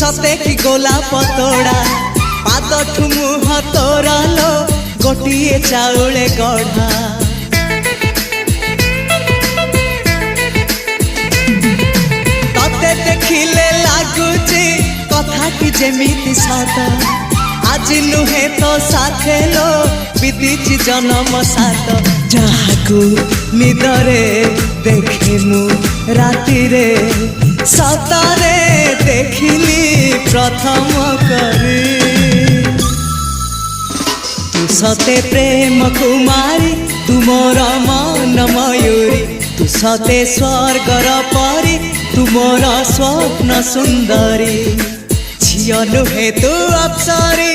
सते कि गोलाप तोड़ा पाद मुह तोरा लो गोटिए चाउले गढ़ा तते देखिले लागुची कथा कि जेमिति सत आज नुहे तो साथे लो बीतीची जन्म सात जहाकू निदरे देखे मु राति रे सतरे देखिली प्रथम करी तू सते प्रेम कुमारी तू मोर मन मयूरी तू सते स्वर्गर परी तू मोर स्वप्न सुंदरी झियो नुहे तू अप्सरी